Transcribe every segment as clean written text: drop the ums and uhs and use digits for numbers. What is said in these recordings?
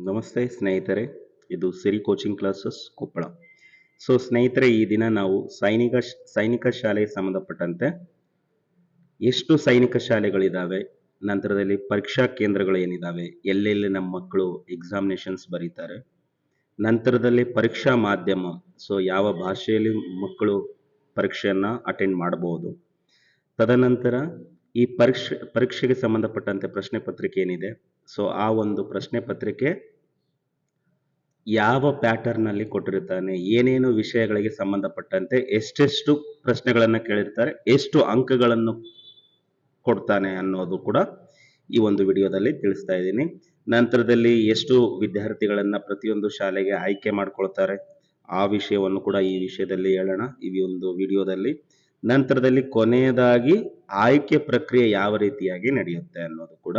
ನಮಸ್ತೆ ಸ್ನೇಹಿತರೆ, ಇದು ಸಿರಿ ಕೋಚಿಂಗ್ ಕ್ಲಾಸಸ್ ಕೊಪ್ಪಳ. ಸೊ ಸ್ನೇಹಿತರೆ, ಈ ದಿನ ನಾವು ಸೈನಿಕ ಶಾಲೆಗೆ ಸಂಬಂಧಪಟ್ಟಂತೆ ಎಷ್ಟು ಸೈನಿಕ ಶಾಲೆಗಳಿದ್ದಾವೆ, ನಂತರದಲ್ಲಿ ಪರೀಕ್ಷಾ ಕೇಂದ್ರಗಳು ಏನಿದ್ದಾವೆ, ಎಲ್ಲೆಲ್ಲಿ ನಮ್ಮ ಮಕ್ಕಳು ಎಕ್ಸಾಮಿನೇಷನ್ಸ್ ಬರೀತಾರೆ, ನಂತರದಲ್ಲಿ ಪರೀಕ್ಷಾ ಮಾಧ್ಯಮ, ಸೊ ಯಾವ ಭಾಷೆಯಲ್ಲಿ ಮಕ್ಕಳು ಪರೀಕ್ಷೆಯನ್ನು ಅಟೆಂಡ್ ಮಾಡಬಹುದು, ತದನಂತರ ಈ ಪರೀಕ್ಷೆಗೆ ಸಂಬಂಧಪಟ್ಟಂತೆ ಪ್ರಶ್ನೆ ಪತ್ರಿಕೆ ಏನಿದೆ, ಸೊ ಆ ಒಂದು ಪ್ರಶ್ನೆ ಪತ್ರಿಕೆ ಯಾವ ಪ್ಯಾಟರ್ನ್ ಅಲ್ಲಿ ಕೊಟ್ಟಿರ್ತಾನೆ, ಏನೇನು ವಿಷಯಗಳಿಗೆ ಸಂಬಂಧಪಟ್ಟಂತೆ ಎಷ್ಟೆಷ್ಟು ಪ್ರಶ್ನೆಗಳನ್ನು ಕೇಳಿರ್ತಾರೆ, ಎಷ್ಟು ಅಂಕಗಳನ್ನು ಕೊಡ್ತಾನೆ ಅನ್ನೋದು ಕೂಡ ಈ ಒಂದು ವಿಡಿಯೋದಲ್ಲಿ ತಿಳಿಸ್ತಾ ಇದ್ದೀನಿ. ನಂತರದಲ್ಲಿ ಎಷ್ಟು ವಿದ್ಯಾರ್ಥಿಗಳನ್ನ ಪ್ರತಿಯೊಂದು ಶಾಲೆಗೆ ಆಯ್ಕೆ ಮಾಡ್ಕೊಳ್ತಾರೆ, ಆ ವಿಷಯವನ್ನು ಕೂಡ ಈ ವಿಷಯದಲ್ಲಿ ಹೇಳೋಣ ಈ ಒಂದು ವಿಡಿಯೋದಲ್ಲಿ. ನಂತರದಲ್ಲಿ ಕೊನೆಯದಾಗಿ ಆಯ್ಕೆ ಪ್ರಕ್ರಿಯೆ ಯಾವ ರೀತಿಯಾಗಿ ನಡೆಯುತ್ತೆ ಅನ್ನೋದು ಕೂಡ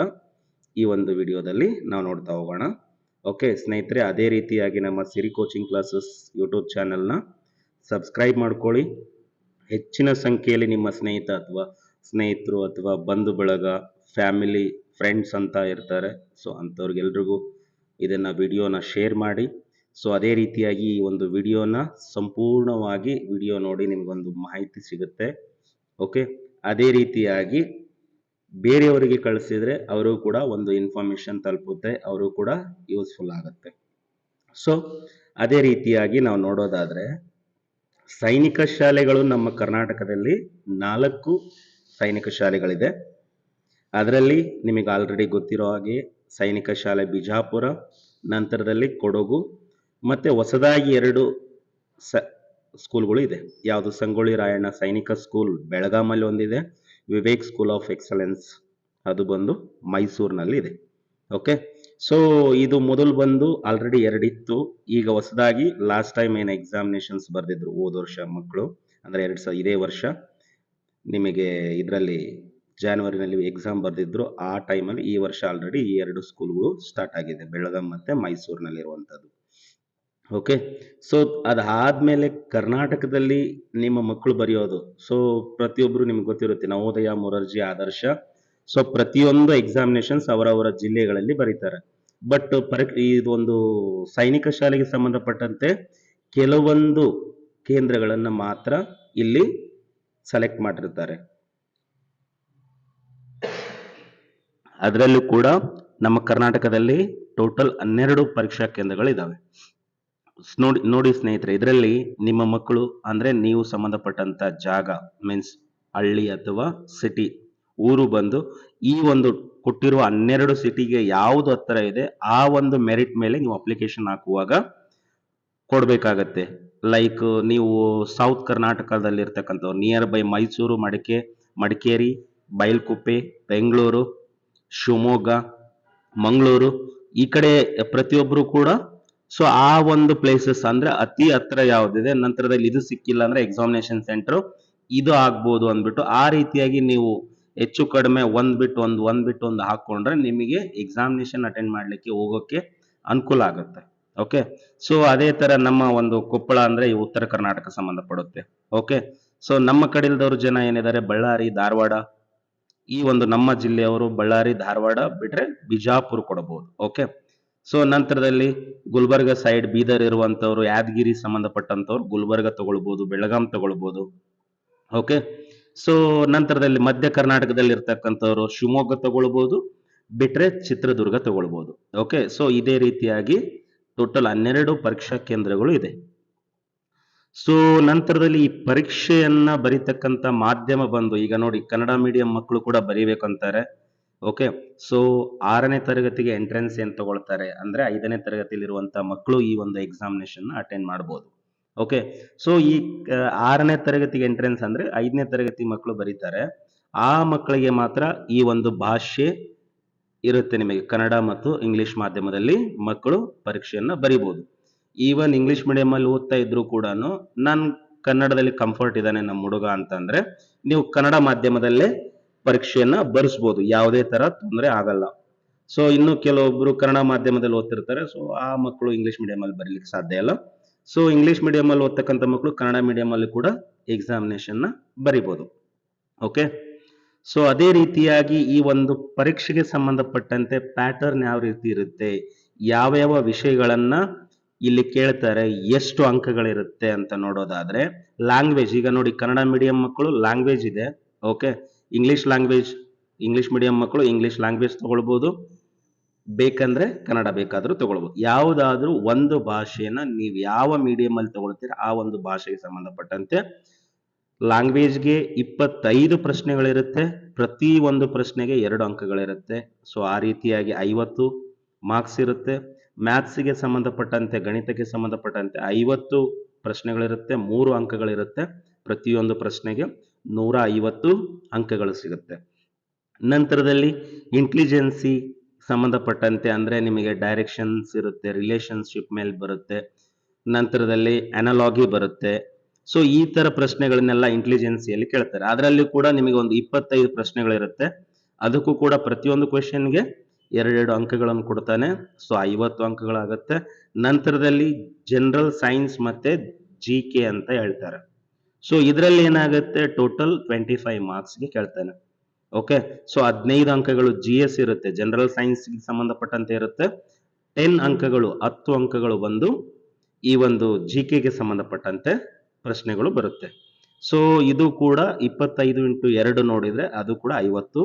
ಈ ಒಂದು ವಿಡಿಯೋದಲ್ಲಿ ನಾವು ನೋಡ್ತಾ ಹೋಗೋಣ. ಓಕೆ ಸ್ನೇಹಿತರೆ, ಅದೇ ರೀತಿಯಾಗಿ ನಮ್ಮ ಸಿರಿ ಕೋಚಿಂಗ್ ಕ್ಲಾಸಸ್ ಯೂಟ್ಯೂಬ್ ಚಾನೆಲ್ನ ಸಬ್ಸ್ಕ್ರೈಬ್ ಮಾಡ್ಕೊಳ್ಳಿ. ಹೆಚ್ಚಿನ ಸಂಖ್ಯೆಯಲ್ಲಿ ನಿಮ್ಮ ಸ್ನೇಹಿತರು ಅಥವಾ ಬಂಧು ಬಳಗ, ಫ್ಯಾಮಿಲಿ, ಫ್ರೆಂಡ್ಸ್ ಅಂತ ಇರ್ತಾರೆ. ಸೊ ಅಂಥವ್ರಿಗೆಲ್ರಿಗೂ ಇದನ್ನು ವಿಡಿಯೋನ ಶೇರ್ ಮಾಡಿ. ಸೊ ಅದೇ ರೀತಿಯಾಗಿ ಈ ಒಂದು ವಿಡಿಯೋನ ಸಂಪೂರ್ಣವಾಗಿ ವಿಡಿಯೋ ನೋಡಿ ನಿಮಗೊಂದು ಮಾಹಿತಿ ಸಿಗುತ್ತೆ. ಓಕೆ, ಅದೇ ರೀತಿಯಾಗಿ ಬೇರೆಯವರಿಗೆ ಕಳಿಸಿದ್ರೆ ಅವರು ಕೂಡ ಒಂದು ಇನ್ಫಾರ್ಮೇಶನ್ ತಲುಪುತ್ತೆ, ಅವರು ಕೂಡ ಯೂಸ್ಫುಲ್ ಆಗುತ್ತೆ. ಸೊ ಅದೇ ರೀತಿಯಾಗಿ ನಾವು ನೋಡೋದಾದ್ರೆ, ಸೈನಿಕ ಶಾಲೆಗಳು ನಮ್ಮ ಕರ್ನಾಟಕದಲ್ಲಿ 4 ಸೈನಿಕ ಶಾಲೆಗಳಿದೆ. ಅದರಲ್ಲಿ ನಿಮಗೆ ಆಲ್ರೆಡಿ ಗೊತ್ತಿರೋ ಹಾಗೆ ಸೈನಿಕ ಶಾಲೆ ಬಿಜಾಪುರ, ನಂತರದಲ್ಲಿ ಕೊಡಗು, ಮತ್ತೆ ಹೊಸದಾಗಿ 2 ಸ್ಕೂಲ್ಗಳು ಇದೆ. ಯಾವುದು, ಸಂಗೊಳ್ಳಿ ರಾಯಣ್ಣ ಸೈನಿಕ ಸ್ಕೂಲ್ ಬೆಳಗಾಮಲ್ಲಿ ಒಂದಿದೆ, ವಿವೇಕ್ ಸ್ಕೂಲ್ ಆಫ್ ಎಕ್ಸಲೆನ್ಸ್ ಅದು ಬಂದು ಮೈಸೂರಿನಲ್ಲಿ ಇದೆ. ಓಕೆ, ಸೊ ಇದು ಮೊದಲು ಬಂದು ಆಲ್ರೆಡಿ 2 ಇತ್ತು. ಈಗ ಹೊಸದಾಗಿ ಲಾಸ್ಟ್ ಟೈಮ್ ಏನು ಎಕ್ಸಾಮಿನೇಷನ್ಸ್ ಬರೆದಿದ್ರು ಹೋದ ವರ್ಷ ಮಕ್ಕಳು, ಅಂದರೆ ಇದೇ ವರ್ಷ ನಿಮಗೆ ಇದರಲ್ಲಿ ಜಾನ್ವರಿನಲ್ಲಿ ಎಕ್ಸಾಮ್ ಬರೆದಿದ್ರು, ಆ ಟೈಮಲ್ಲಿ ಈ ವರ್ಷ ಆಲ್ರೆಡಿ ಈ 2 ಸ್ಕೂಲ್ಗಳು ಸ್ಟಾರ್ಟ್ ಆಗಿದೆ, ಬೆಳಗಾಂ ಮತ್ತೆ ಮೈಸೂರಿನಲ್ಲಿರುವಂಥದ್ದು. ಓಕೆ, ಸೊ ಅದಾದ್ಮೇಲೆ ಕರ್ನಾಟಕದಲ್ಲಿ ನಿಮ್ಮ ಮಕ್ಕಳು ಬರೆಯೋದು, ಸೊ ಪ್ರತಿಯೊಬ್ಬರು ನಿಮ್ಗೆ ಗೊತ್ತಿರುತ್ತೆ, ನವೋದಯ, ಮೊರಾರ್ಜಿ, ಆದರ್ಶ, ಸೊ ಪ್ರತಿಯೊಂದು ಎಕ್ಸಾಮಿನೇಷನ್ಸ್ ಅವರವರ ಜಿಲ್ಲೆಗಳಲ್ಲಿ ಬರೀತಾರೆ. ಬಟ್ ಇದೊಂದು ಸೈನಿಕ ಶಾಲೆಗೆ ಸಂಬಂಧಪಟ್ಟಂತೆ ಕೆಲವೊಂದು ಕೇಂದ್ರಗಳನ್ನು ಮಾತ್ರ ಇಲ್ಲಿ ಸೆಲೆಕ್ಟ್ ಮಾಡಿರ್ತಾರೆ. ಅದರಲ್ಲೂ ಕೂಡ ನಮ್ಮ ಕರ್ನಾಟಕದಲ್ಲಿ ಟೋಟಲ್ 12 ಪರೀಕ್ಷಾ ಕೇಂದ್ರಗಳಿದ್ದಾವೆ. ನೋಡಿ ಸ್ನೇಹಿತರೆ, ಇದರಲ್ಲಿ ನಿಮ್ಮ ಮಕ್ಕಳು ಅಂದ್ರೆ ನೀವು ಸಂಬಂಧಪಟ್ಟಂತ ಜಾಗ ಮೀನ್ಸ್ ಹಳ್ಳಿ ಅಥವಾ ಸಿಟಿ ಊರು ಬಂದು ಈ ಒಂದು ಕೊಟ್ಟಿರುವ 12 ಸಿಟಿಗೆ ಯಾವುದು ಹತ್ತಿರ ಇದೆ ಆ ಒಂದು ಮೆರಿಟ್ ಮೇಲೆ ನೀವು ಅಪ್ಲಿಕೇಶನ್ ಹಾಕುವಾಗ ಕೊಡ್ಬೇಕಾಗತ್ತೆ. ಲೈಕ್ ನೀವು ಸೌತ್ ಕರ್ನಾಟಕದಲ್ಲಿ ಇರ್ತಕ್ಕಂಥವ್ರು ನಿಯರ್ ಬೈ ಮೈಸೂರು, ಮಡಿಕೇರಿ, ಬೈಲ್ಕುಪ್ಪೆ, ಬೆಂಗಳೂರು, ಶಿವಮೊಗ್ಗ, ಮಂಗಳೂರು, ಈ ಕಡೆ ಪ್ರತಿಯೊಬ್ಬರು ಕೂಡ ಸೊ ಆ ಒಂದು ಪ್ಲೇಸಸ್ ಅಂದ್ರೆ ಅತಿ ಹತ್ರ ಯಾವ್ದಿದೆ, ನಂತರದಲ್ಲಿ ಇದು ಸಿಕ್ಕಿಲ್ಲ ಅಂದ್ರೆ ಎಕ್ಸಾಮಿನೇಷನ್ ಸೆಂಟರ್ ಇದು ಆಗ್ಬೋದು ಅಂದ್ಬಿಟ್ಟು ಆ ರೀತಿಯಾಗಿ ನೀವು ಹೆಚ್ಚು ಕಡಿಮೆ ಒಂದ್ ಬಿಟ್ಟು ಒಂದು ಹಾಕೊಂಡ್ರೆ ನಿಮಗೆ ಎಕ್ಸಾಮಿನೇಷನ್ ಅಟೆಂಡ್ ಮಾಡ್ಲಿಕ್ಕೆ ಹೋಗೋಕೆ ಅನುಕೂಲ ಆಗುತ್ತೆ. ಓಕೆ, ಸೊ ಅದೇ ತರ ನಮ್ಮ ಒಂದು ಕೊಪ್ಪಳ ಅಂದ್ರೆ ಈ ಉತ್ತರ ಕರ್ನಾಟಕ ಸಂಬಂಧಪಡುತ್ತೆ. ಓಕೆ, ಸೊ ನಮ್ಮ ಕಡೆಲ್ದವ್ರು ಜನ ಏನಿದ್ದಾರೆ ಬಳ್ಳಾರಿ, ಧಾರವಾಡ, ಈ ಒಂದು ನಮ್ಮ ಜಿಲ್ಲೆಯವರು ಬಳ್ಳಾರಿ, ಧಾರವಾಡ ಬಿಟ್ರೆ ಬಿಜಾಪುರ ಕೊಡಬಹುದು. ಓಕೆ, ಸೊ ನಂತರದಲ್ಲಿ ಗುಲ್ಬರ್ಗ ಸೈಡ್ ಬೀದರ್ ಇರುವಂತವ್ರು, ಯಾದಗಿರಿ ಸಂಬಂಧಪಟ್ಟಂತವ್ರು ಗುಲ್ಬರ್ಗ ತಗೊಳ್ಬಹುದು, ಬೆಳಗಾಂ ತಗೊಳ್ಬಹುದು. ಓಕೆ, ಸೊ ನಂತರದಲ್ಲಿ ಮಧ್ಯ ಕರ್ನಾಟಕದಲ್ಲಿ ಇರ್ತಕ್ಕಂಥವ್ರು ಶಿವಮೊಗ್ಗ ತಗೊಳ್ಬಹುದು, ಬಿಟ್ರೆ ಚಿತ್ರದುರ್ಗ ತಗೊಳ್ಬಹುದು. ಓಕೆ, ಸೊ ಇದೇ ರೀತಿಯಾಗಿ ಟೋಟಲ್ 12 ಪರೀಕ್ಷಾ ಕೇಂದ್ರಗಳು ಇದೆ. ಸೊ ನಂತರದಲ್ಲಿ ಈ ಪರೀಕ್ಷೆಯನ್ನ ಬರೀತಕ್ಕಂಥ ಮಾಧ್ಯಮ ಬಂದು, ಈಗ ನೋಡಿ ಕನ್ನಡ ಮೀಡಿಯಂ ಮಕ್ಕಳು ಕೂಡ ಬರೀಬೇಕಂತಾರೆ. ಓಕೆ, ಸೊ 6ನೇ ತರಗತಿಗೆ ಎಂಟ್ರೆನ್ಸ್ ಏನ್ ತಗೊಳ್ತಾರೆ ಅಂದ್ರೆ 5ನೇ ತರಗತಿಯಲ್ಲಿರುವಂತಹ ಮಕ್ಕಳು ಈ ಒಂದು ಎಕ್ಸಾಮಿನೇಷನ್ ಅಟೆಂಡ್ ಮಾಡಬಹುದು. ಓಕೆ, ಸೊ ಈ 6ನೇ ತರಗತಿಗೆ ಎಂಟ್ರೆನ್ಸ್ ಅಂದ್ರೆ 5ನೇ ತರಗತಿ ಮಕ್ಕಳು ಬರೀತಾರೆ, ಆ ಮಕ್ಕಳಿಗೆ ಮಾತ್ರ ಈ ಒಂದು ಭಾಷೆ ಇರುತ್ತೆ. ನಿಮಗೆ ಕನ್ನಡ ಮತ್ತು ಇಂಗ್ಲಿಷ್ ಮಾಧ್ಯಮದಲ್ಲಿ ಮಕ್ಕಳು ಪರೀಕ್ಷೆಯನ್ನ ಬರೀಬಹುದು. ಈವನ್ ಇಂಗ್ಲಿಷ್ ಮೀಡಿಯಂ ಅಲ್ಲಿ ಓದ್ತಾ ಇದ್ರು ಕೂಡ ನಾನು ಕನ್ನಡದಲ್ಲಿ ಕಂಫರ್ಟ್ ಇದ್ದಾನೆ ನಮ್ಮ ಹುಡುಗ ಅಂತಂದ್ರೆ ನೀವು ಕನ್ನಡ ಮಾಧ್ಯಮದಲ್ಲೇ ಪರೀಕ್ಷೆಯನ್ನ ಬರೆಸ್ಬೋದು, ಯಾವುದೇ ತರ ತೊಂದರೆ ಆಗಲ್ಲ. ಸೊ ಇನ್ನು ಕೆಲವೊಬ್ರು ಕನ್ನಡ ಮಾಧ್ಯಮದಲ್ಲಿ ಓದ್ತಿರ್ತಾರೆ, ಸೊ ಆ ಮಕ್ಕಳು ಇಂಗ್ಲಿಷ್ ಮೀಡಿಯಂ ಅಲ್ಲಿ ಬರೀಲಿಕ್ಕೆ ಸಾಧ್ಯ ಇಲ್ಲ. ಸೊ ಇಂಗ್ಲಿಷ್ ಮೀಡಿಯಂ ಅಲ್ಲಿ ಓದ್ತಕ್ಕಂಥ ಮಕ್ಕಳು ಕನ್ನಡ ಮೀಡಿಯಂ ಅಲ್ಲಿ ಕೂಡ ಎಕ್ಸಾಮಿನೇಷನ್ ನ ಬರಿಬಹುದು. ಓಕೆ, ಸೊ ಅದೇ ರೀತಿಯಾಗಿ ಈ ಒಂದು ಪರೀಕ್ಷೆಗೆ ಸಂಬಂಧಪಟ್ಟಂತೆ ಪ್ಯಾಟರ್ನ್ ಯಾವ ರೀತಿ ಇರುತ್ತೆ, ಯಾವ ಯಾವ ವಿಷಯಗಳನ್ನ ಇಲ್ಲಿ ಕೇಳ್ತಾರೆ, ಎಷ್ಟು ಅಂಕಗಳಿರುತ್ತೆ ಅಂತ ನೋಡೋದಾದ್ರೆ, ಲ್ಯಾಂಗ್ವೇಜ್, ಈಗ ನೋಡಿ ಕನ್ನಡ ಮೀಡಿಯಂ ಮಕ್ಕಳು ಲ್ಯಾಂಗ್ವೇಜ್ ಇದೆ. ಓಕೆ, ಇಂಗ್ಲಿಷ್ ಮೀಡಿಯಂ ಮಕ್ಕಳು ಇಂಗ್ಲಿಷ್ ಲ್ಯಾಂಗ್ವೇಜ್ ತಗೊಳ್ಬಹುದು, ಬೇಕಂದ್ರೆ ಕನ್ನಡ ಬೇಕಾದ್ರೂ ತಗೊಳ್ಬಹುದು. ಯಾವುದಾದ್ರೂ ಒಂದು ಭಾಷೆಯನ್ನ ನೀವು ಯಾವ ಮೀಡಿಯಂ ಅಲ್ಲಿ ತಗೊಳ್ತೀರ ಆ ಒಂದು ಭಾಷೆಗೆ ಸಂಬಂಧಪಟ್ಟಂತೆ ಲ್ಯಾಂಗ್ವೇಜ್ಗೆ 25 ಪ್ರಶ್ನೆಗಳಿರುತ್ತೆ. ಪ್ರತಿ ಒಂದು ಪ್ರಶ್ನೆಗೆ 2 ಅಂಕಗಳಿರುತ್ತೆ. ಸೊ ಆ ರೀತಿಯಾಗಿ 50 ಮಾರ್ಕ್ಸ್ ಇರುತ್ತೆ. ಮ್ಯಾಥ್ಸ್ಗೆ ಸಂಬಂಧಪಟ್ಟಂತೆ, ಗಣಿತಕ್ಕೆ ಸಂಬಂಧಪಟ್ಟಂತೆ 50 ಪ್ರಶ್ನೆಗಳಿರುತ್ತೆ, 3 ಅಂಕಗಳಿರುತ್ತೆ. ಪ್ರತಿಯೊಂದು ಪ್ರಶ್ನೆಗೆ 150 ಅಂಕಗಳು ಸಿಗುತ್ತೆ. ನಂತರದಲ್ಲಿ ಇಂಟೆಲಿಜೆನ್ಸಿ ಸಂಬಂಧಪಟ್ಟಂತೆ ಅಂದ್ರೆ ನಿಮಗೆ ಡೈರೆಕ್ಷನ್ಸ್ ಇರುತ್ತೆ, ರಿಲೇಶನ್ಶಿಪ್ ಮೇಲೆ ಬರುತ್ತೆ, ನಂತರದಲ್ಲಿ ಅನಾಲಜಿ ಬರುತ್ತೆ. ಸೊ ಈ ತರ ಪ್ರಶ್ನೆಗಳನ್ನೆಲ್ಲ ಇಂಟೆಲಿಜೆನ್ಸಿಯಲ್ಲಿ ಕೇಳ್ತಾರೆ. ಅದರಲ್ಲಿ ಕೂಡ ನಿಮಗೆ ಒಂದು 25 ಪ್ರಶ್ನೆಗಳಿರುತ್ತೆ. ಅದಕ್ಕೂ ಕೂಡ ಪ್ರತಿಯೊಂದು ಕ್ವೆಶ್ಚನ್ಗೆ 2 ಅಂಕಗಳನ್ನು ಕೊಡ್ತಾನೆ. ಸೊ 50 ಅಂಕಗಳಾಗುತ್ತೆ. ನಂತರದಲ್ಲಿ ಜನರಲ್ ಸೈನ್ಸ್ ಮತ್ತೆ GK ಅಂತ ಹೇಳ್ತಾರೆ. ಸೊ ಇದರಲ್ಲಿ ಏನಾಗುತ್ತೆ, ಟೋಟಲ್ 25 ಮಾರ್ಕ್ಸ್ಗೆ ಕೇಳ್ತಾನೆ. ಓಕೆ, ಸೊ 15 ಅಂಕಗಳು GS ಇರುತ್ತೆ, ಜನರಲ್ ಸೈನ್ಸ್ಗೆ ಸಂಬಂಧಪಟ್ಟಂತೆ ಇರುತ್ತೆ. 10 ಅಂಕಗಳು 10 ಅಂಕಗಳು ಬಂದು ಈ ಒಂದು GKಗೆ ಸಂಬಂಧಪಟ್ಟಂತೆ ಪ್ರಶ್ನೆಗಳು ಬರುತ್ತೆ. ಸೊ ಇದು ಕೂಡ 25 ಇಂಟು 2 ನೋಡಿದ್ರೆ ಅದು ಕೂಡ 50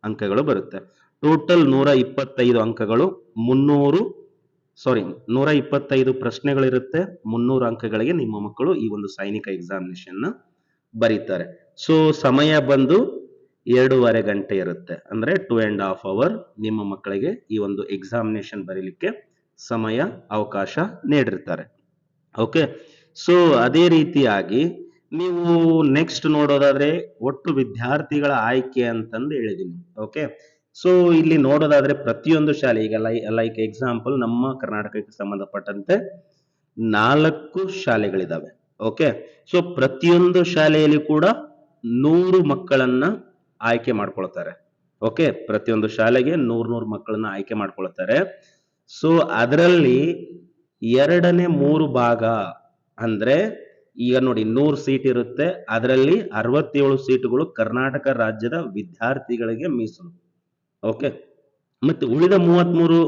ಅಂಕಗಳು ಬರುತ್ತೆ. ಟೋಟಲ್ 125 ಅಂಕಗಳು, 125 ಪ್ರಶ್ನೆಗಳಿರುತ್ತೆ. 300 ಅಂಕಗಳಿಗೆ ನಿಮ್ಮ ಮಕ್ಕಳು ಈ ಒಂದು ಸೈನಿಕ ಎಕ್ಸಾಮಿನೇಷನ್ ಬರೀತಾರೆ. ಸೊ ಸಮಯ ಬಂದು 2.5 ಗಂಟೆ ಇರುತ್ತೆ. ಅಂದ್ರೆ 2.5 hour ನಿಮ್ಮ ಮಕ್ಕಳಿಗೆ ಈ ಒಂದು ಎಕ್ಸಾಮಿನೇಷನ್ ಬರೀಲಿಕ್ಕೆ ಸಮಯ ಅವಕಾಶ ನೀಡಿರ್ತಾರೆ. ಓಕೆ, ಸೊ ಅದೇ ರೀತಿಯಾಗಿ ನೀವು ನೆಕ್ಸ್ಟ್ ನೋಡೋದಾದ್ರೆ ಒಟ್ಟು ವಿದ್ಯಾರ್ಥಿಗಳ ಆಯ್ಕೆ ಅಂತಂದು ಹೇಳಿದೀನಿ. ಓಕೆ, ಸೊ ಇಲ್ಲಿ ನೋಡೋದಾದ್ರೆ ಪ್ರತಿಯೊಂದು ಶಾಲೆ, ಈಗ ಲೈಕ್ ಎಕ್ಸಾಂಪಲ್ ನಮ್ಮ ಕರ್ನಾಟಕಕ್ಕೆ ಸಂಬಂಧಪಟ್ಟಂತೆ 4 ಶಾಲೆಗಳಿದಾವೆ. ಓಕೆ, ಸೊ ಪ್ರತಿಯೊಂದು ಶಾಲೆಯಲ್ಲಿ ಕೂಡ 100 ಮಕ್ಕಳನ್ನ ಆಯ್ಕೆ ಮಾಡ್ಕೊಳ್ತಾರೆ. ಓಕೆ, ಪ್ರತಿಯೊಂದು ಶಾಲೆಗೆ 100 ಮಕ್ಕಳನ್ನ ಆಯ್ಕೆ ಮಾಡ್ಕೊಳ್ತಾರೆ. ಸೊ ಅದರಲ್ಲಿ 2/3 ಭಾಗ ಅಂದ್ರೆ ಈಗ ನೋಡಿ 100 ಸೀಟ್ ಇರುತ್ತೆ, ಅದರಲ್ಲಿ 67 ಸೀಟುಗಳು ಕರ್ನಾಟಕ ರಾಜ್ಯದ ವಿದ್ಯಾರ್ಥಿಗಳಿಗೆ ಮೀಸಲು. ಓಕೆ, ಮತ್ತೆ ಉಳಿದ 33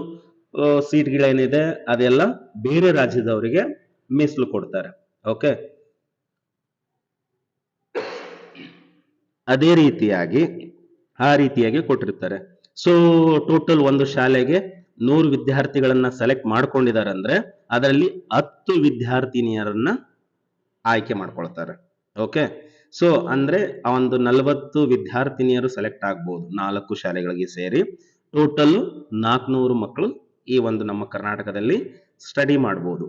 ಸೀಟ್ಗಳೇನಿದೆ ಅದೆಲ್ಲ ಬೇರೆ ರಾಜ್ಯದವರಿಗೆ ಮೀಸಲು ಕೊಡ್ತಾರೆ. ಓಕೆ, ಅದೇ ರೀತಿಯಾಗಿ ಆ ರೀತಿಯಾಗಿ ಕೊಟ್ಟಿರ್ತಾರೆ. ಸೊ ಟೋಟಲ್ ಒಂದು ಶಾಲೆಗೆ 100 ವಿದ್ಯಾರ್ಥಿಗಳನ್ನ ಸೆಲೆಕ್ಟ್ ಮಾಡ್ಕೊಂಡಿದ್ದಾರೆ ಅಂದ್ರೆ ಅದರಲ್ಲಿ 10 ವಿದ್ಯಾರ್ಥಿನಿಯರನ್ನ ಆಯ್ಕೆ ಮಾಡ್ಕೊಳ್ತಾರೆ. ಓಕೆ, ಸೊ ಅಂದ್ರೆ ಆ ಒಂದು 40 ವಿದ್ಯಾರ್ಥಿನಿಯರು ಸೆಲೆಕ್ಟ್ ಆಗ್ಬಹುದು 4 ಶಾಲೆಗಳಿಗೆ ಸೇರಿ. ಟೋಟಲ್ 400 ಮಕ್ಕಳು ಈ ಒಂದು ನಮ್ಮ ಕರ್ನಾಟಕದಲ್ಲಿ ಸ್ಟಡಿ ಮಾಡಬಹುದು.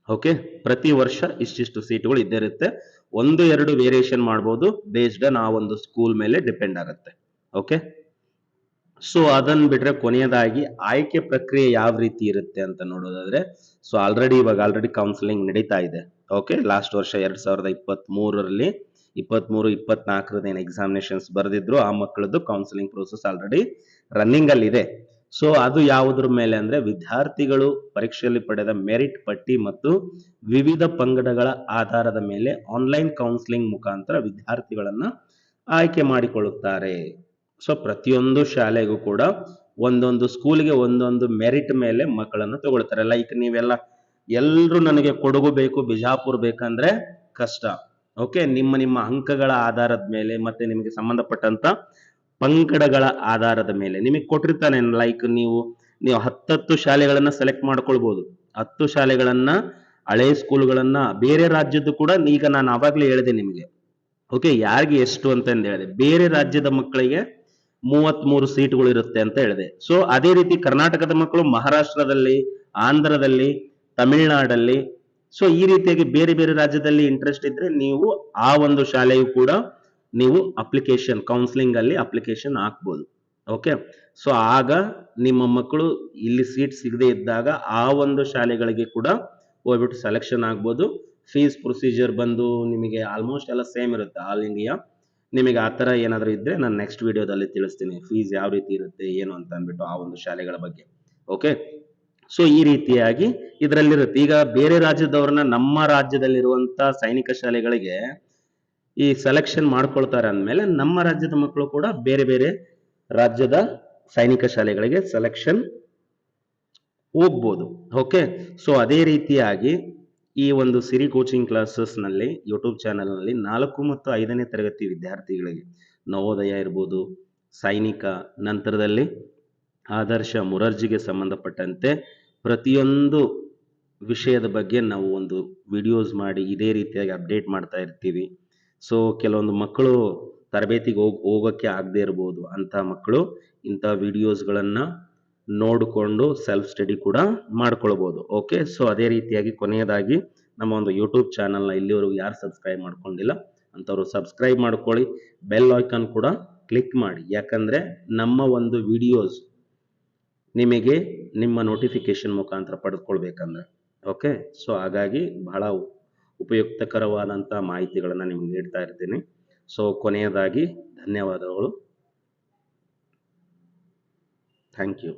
ಓಕೆ, ಪ್ರತಿ ವರ್ಷ ಇಷ್ಟಿಷ್ಟು ಸೀಟುಗಳು ಇದ್ದೇ ಇರುತ್ತೆ. 1-2 ವೇರಿಯೇಷನ್ ಮಾಡಬಹುದು, ಬೇಸ್ಡ್ ಆನ್ ಆ ಒಂದು ಸ್ಕೂಲ್ ಮೇಲೆ ಡಿಪೆಂಡ್ ಆಗುತ್ತೆ. ಓಕೆ, ಸೊ ಅದನ್ನ ಬಿಟ್ರೆ ಕೊನೆಯದಾಗಿ ಆಯ್ಕೆ ಪ್ರಕ್ರಿಯೆ ಯಾವ ರೀತಿ ಇರುತ್ತೆ ಅಂತ ನೋಡೋದಾದ್ರೆ, ಸೊ ಆಲ್ರೆಡಿ ಕೌನ್ಸಿಲಿಂಗ್ ನಡೀತಾ ಇದೆ. ಓಕೆ, ಲಾಸ್ಟ್ ವರ್ಷ 2023ರಲ್ಲಿ 23-24 ಏನು ಎಕ್ಸಾಮಿನೇಷನ್ಸ್ ಬರೆದಿದ್ರು ಆ ಮಕ್ಕಳದ್ದು ಕೌನ್ಸಿಲಿಂಗ್ ಪ್ರೋಸೆಸ್ ಆಲ್ರೆಡಿ ರನ್ನಿಂಗ್ ಅಲ್ಲಿ ಇದೆ. ಸೊ ಅದು ಯಾವುದ್ರ ಮೇಲೆ ಅಂದ್ರೆ ವಿದ್ಯಾರ್ಥಿಗಳು ಪರೀಕ್ಷೆಯಲ್ಲಿ ಪಡೆದ ಮೆರಿಟ್ ಪಟ್ಟಿ ಮತ್ತು ವಿವಿಧ ಪಂಗಡಗಳ ಆಧಾರದ ಮೇಲೆ ಆನ್ಲೈನ್ ಕೌನ್ಸಿಲಿಂಗ್ ಮುಖಾಂತರ ವಿದ್ಯಾರ್ಥಿಗಳನ್ನ ಆಯ್ಕೆ ಮಾಡಿಕೊಳ್ಳುತ್ತಾರೆ. ಸೊ ಪ್ರತಿಯೊಂದು ಶಾಲೆಗೂ ಕೂಡ ಒಂದೊಂದು ಸ್ಕೂಲ್ಗೆ ಒಂದೊಂದು ಮೆರಿಟ್ ಮೇಲೆ ಮಕ್ಕಳನ್ನು ತಗೊಳ್ತಾರೆ. ಲೈಕ್ ಎಲ್ರು ನನಗೆ ಕೊಡಗು ಬೇಕು, ಬಿಜಾಪುರ ಬೇಕಂದ್ರೆ ಕಷ್ಟ. ಓಕೆ, ನಿಮ್ಮ ಅಂಕಗಳ ಆಧಾರದ ಮೇಲೆ ಮತ್ತೆ ನಿಮಗೆ ಸಂಬಂಧಪಟ್ಟಂತ ಪಂಗಡಗಳ ಆಧಾರದ ಮೇಲೆ ನಿಮಗೆ ಕೊಟ್ಟಿರ್ತಾನೆ. ಲೈಕ್ ನೀವು 10 ಶಾಲೆಗಳನ್ನ ಸೆಲೆಕ್ಟ್ ಮಾಡ್ಕೊಳ್ಬಹುದು. 10 ಶಾಲೆಗಳನ್ನ, ಹಳೆ ಸ್ಕೂಲ್ಗಳನ್ನ, ಬೇರೆ ರಾಜ್ಯದ್ದು ಕೂಡ ಈಗ ನಾನು ಆವಾಗ್ಲೇ ಹೇಳಿದೆ ನಿಮಗೆ. ಓಕೆ, ಯಾರಿಗೆ ಎಷ್ಟು ಅಂತ ಹೇಳಿದೆ. ಬೇರೆ ರಾಜ್ಯದ ಮಕ್ಕಳಿಗೆ 33 ಸೀಟ್ಗಳು ಇರುತ್ತೆ ಅಂತ ಹೇಳಿದೆ. ಸೊ ಅದೇ ರೀತಿ ಕರ್ನಾಟಕದ ಮಕ್ಕಳು ಮಹಾರಾಷ್ಟ್ರದಲ್ಲಿ, ಆಂಧ್ರದಲ್ಲಿ, ತಮಿಳುನಾಡಲ್ಲಿ, ಸೊ ಈ ರೀತಿಯಾಗಿ ಬೇರೆ ಬೇರೆ ರಾಜ್ಯದಲ್ಲಿ ಇಂಟ್ರೆಸ್ಟ್ ಇದ್ರೆ ನೀವು ಆ ಒಂದು ಶಾಲೆಯು ಕೂಡ ನೀವು ಅಪ್ಲಿಕೇಶನ್ ಕೌನ್ಸಿಲಿಂಗ್ ಅಲ್ಲಿ ಅಪ್ಲಿಕೇಶನ್ ಹಾಕ್ಬೋದು. ಓಕೆ, ಸೊ ಆಗ ನಿಮ್ಮ ಮಕ್ಕಳು ಇಲ್ಲಿ ಸೀಟ್ ಸಿಗದೆ ಇದ್ದಾಗ ಆ ಒಂದು ಶಾಲೆಗಳಿಗೆ ಕೂಡ ಹೋಗ್ಬಿಟ್ಟು ಸೆಲೆಕ್ಷನ್ ಆಗ್ಬೋದು. ಫೀಸ್ ಪ್ರೊಸೀಜರ್ ಬಂದು ನಿಮಗೆ ಆಲ್ಮೋಸ್ಟ್ ಎಲ್ಲ ಸೇಮ್ ಇರುತ್ತೆ ಆಲ್ ಇಂಡಿಯಾ. ನಿಮಗೆ ಆ ಥರ ಏನಾದರೂ ಇದ್ರೆ ನಾನು ನೆಕ್ಸ್ಟ್ ವಿಡಿಯೋದಲ್ಲಿ ತಿಳಿಸ್ತೀನಿ ಫೀಸ್ ಯಾವ ರೀತಿ ಇರುತ್ತೆ ಏನು ಅಂತ ಅಂದ್ಬಿಟ್ಟು ಆ ಒಂದು ಶಾಲೆಗಳ ಬಗ್ಗೆ. ಓಕೆ, ಸೊ ಈ ರೀತಿಯಾಗಿ ಇದರಲ್ಲಿರುತ್ತೆ. ಈಗ ಬೇರೆ ರಾಜ್ಯದವ್ರನ್ನ ನಮ್ಮ ರಾಜ್ಯದಲ್ಲಿರುವಂತ ಸೈನಿಕ ಶಾಲೆಗಳಿಗೆ ಈ ಸೆಲೆಕ್ಷನ್ ಮಾಡ್ಕೊಳ್ತಾರೆ ಅಂದಮೇಲೆ ನಮ್ಮ ರಾಜ್ಯದ ಮಕ್ಕಳು ಕೂಡ ಬೇರೆ ಬೇರೆ ರಾಜ್ಯದ ಸೈನಿಕ ಶಾಲೆಗಳಿಗೆ ಸೆಲೆಕ್ಷನ್ ಹೋಗ್ಬೋದು. ಓಕೆ. ಸೊ ಅದೇ ರೀತಿಯಾಗಿ ಈ ಒಂದು ಸಿರಿ ಕೋಚಿಂಗ್ ಕ್ಲಾಸಸ್ನಲ್ಲಿ ಯೂಟ್ಯೂಬ್ ಚಾನಲ್ನಲ್ಲಿ 4 ಮತ್ತು 5ನೇ ತರಗತಿ ವಿದ್ಯಾರ್ಥಿಗಳಿಗೆ ನವೋದಯ ಇರ್ಬೋದು, ಸೈನಿಕ, ನಂತರದಲ್ಲಿ ಆದರ್ಶ, ಮುರಾರ್ಜಿಗೆ ಸಂಬಂಧಪಟ್ಟಂತೆ ಪ್ರತಿಯೊಂದು ವಿಷಯದ ಬಗ್ಗೆ ನಾವು ಒಂದು ವಿಡಿಯೋಸ್ ಮಾಡಿ ಇದೇ ರೀತಿಯಾಗಿ ಅಪ್ಡೇಟ್ ಮಾಡ್ತಾ ಇರ್ತೀವಿ. ಸೊ ಕೆಲವೊಂದು ಮಕ್ಕಳು ತರಬೇತಿಗೆ ಹೋಗೋಕ್ಕೆ ಆಗದೆ ಇರ್ಬೋದು. ಅಂಥ ಮಕ್ಕಳು ಇಂಥ ವಿಡಿಯೋಸ್ಗಳನ್ನು ನೋಡಿಕೊಂಡು ಸೆಲ್ಫ್ ಸ್ಟಡಿ ಕೂಡ ಮಾಡ್ಕೊಳ್ಬೋದು. ಓಕೆ. ಸೊ ಅದೇ ರೀತಿಯಾಗಿ ಕೊನೆಯದಾಗಿ ನಮ್ಮ ಒಂದು ಯೂಟ್ಯೂಬ್ ಚಾನಲ್ನ ಇಲ್ಲಿವರೆಗೂ ಯಾರು ಸಬ್ಸ್ಕ್ರೈಬ್ ಮಾಡ್ಕೊಂಡಿಲ್ಲ ಅಂಥವ್ರು ಸಬ್ಸ್ಕ್ರೈಬ್ ಮಾಡ್ಕೊಳ್ಳಿ. ಬೆಲ್ ಐಕಾನ್ ಕೂಡ ಕ್ಲಿಕ್ ಮಾಡಿ. ಯಾಕಂದರೆ ನಮ್ಮ ಒಂದು ವಿಡಿಯೋಸ್ ನಿಮಗೆ ನಿಮ್ಮ ನೋಟಿಫಿಕೇಶನ್ ಮುಖಾಂತರ ಪಡೆದುಕೊಳ್ಬೇಕಂದ್ರೆ. ಓಕೆ. ಸೊ ಹಾಗಾಗಿ ಬಹಳ ಉಪಯುಕ್ತಕರವಾದಂಥ ಮಾಹಿತಿಗಳನ್ನು ನಿಮ್ಗೆ ನೀಡ್ತಾ ಇರ್ತೀನಿ. ಸೊ ಕೊನೆಯದಾಗಿ ಧನ್ಯವಾದಗಳು. Thank you.